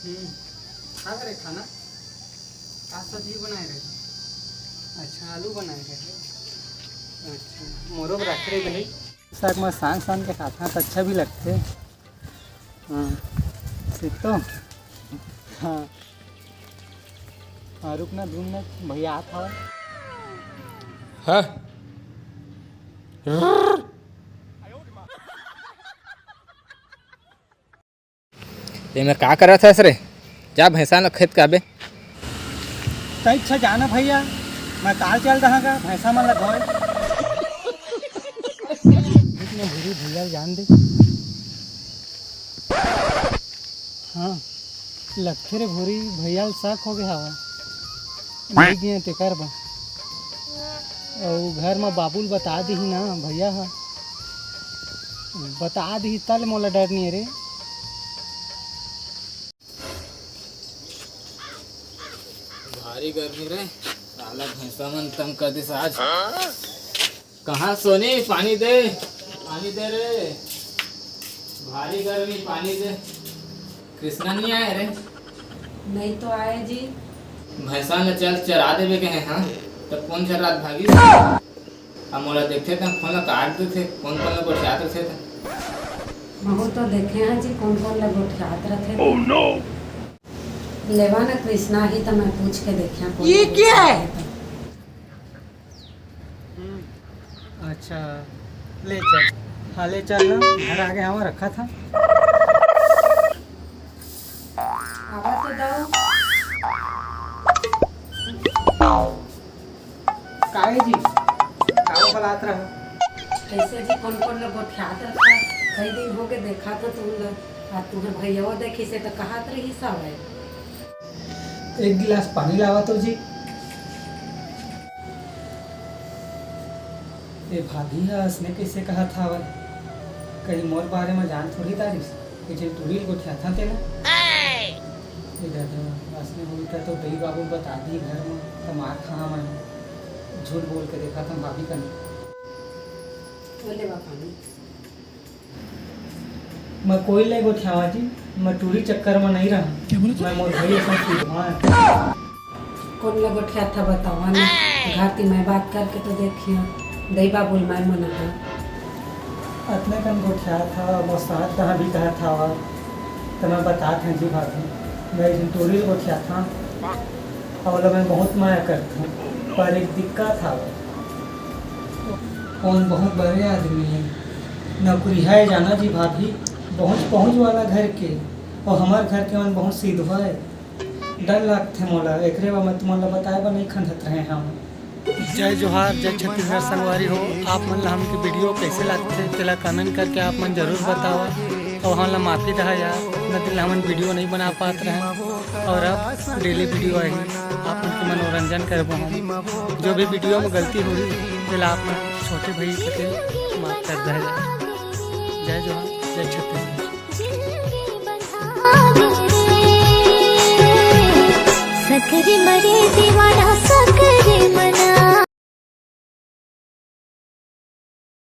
खा करे खाना का सब्जी बनाए रहे। अच्छा आलू बनाए रहे। अच्छा मोरो रख रहे गले साग में सांग सांग के खाता तो अच्छा भी लगते। हाँ सीख तो हाँ हाँ रुकना ढूंढना भैया आप आओ। हाँ ये मैं का करा था सर जा भैंसा खेत का बे तो इच्छा जाना भैया मैं काल चल रहा का भैंसा मन लगा भूरी भैया जान दे। हाँ लगते रे भूरी भैया शक हो गया हवा नहीं गए ते कर बा और घर में बाबुल बता दी ना भैया हा बता दी तल मोला डर नहीं है रे। भारी गर्मी रे साला भैंसा मन तंग कर दिस आज। कहाँ सोनी पानी दे रे भारी गर्मी पानी दे। कृष्णा नहीं आए रे। नहीं तो आए जी। भैंसा ने चल चरा देवे के हैं। हाँ तब कौन सा रात भागी हम मोला देखते थे फोन ला काट देते कौन कौन लोग गोठियात थे। बहुत तो देखे हैं जी कौन कौन लोग गोठियात रखे। ओह नो लेवा ना कृष्णा ही तो मैं पूछ के देखा ये क्या है। अच्छा ले चल हाँ ले चल ना घर आगे हवा रखा था। आवा तो दाओ काहे जी काहो बलात रहा। ऐसे जी कौन कौन लोग गोठियात रखा कई दिन हो गए देखा तो तुम लोग और तुम्हें भैया देखी से तो कहा रही सब है। एक गिलास पानी लावा तो जी। ये भाभी है उसने कैसे कहा था वह कहीं मोर बारे में जान थोड़ी तारीफ कि टूरी गोठिया था तेना असने हुई था तो दही बाबू बता दी घर में तो मार खा मैं झूठ बोल के देखा था भाभी का बोले पानी मैं कोई ले गोठियावा जी मैं टूरी चक्कर में नहीं रहा मैं मोर भाई ऐसा कौन लोग गोठिया था बताओ ना घाटी में बात करके तो देखिए दही बाबुल मैं मना अतने कन गोठिया था मोसाद कहाँ भी कहा था और तो मैं बता थे जी भाभी मैं टूरी गोठिया था और मैं बहुत माया करता हूँ पर एक दिक्कत था कौन बहुत बड़े आदमी है नौकरी है जाना जी भाभी पहुँच वाला घर के और हमारे घर के मन बहुत सीधा है डर लगते मोला एक मैं तुम्हारा बताए नहीं खंडत रहे हम। जय जोहार जय छत्तीसगढ़ संगवारी हो आप मन ला हमके वीडियो कैसे लगते तेला कमेंट करके आप मन जरूर बताओ और हम ला माफ़ी रहा यार न दिल हम वीडियो नहीं बना पाते रहे और अब डेली वीडियो आई आप मन के मनोरंजन कर जो भी वीडियो में गलती हुई तेला आप मन छोटे भाई के माफ कर दे। जय जोहार जय छत्तीसगढ़। सकरी मरे दीवाना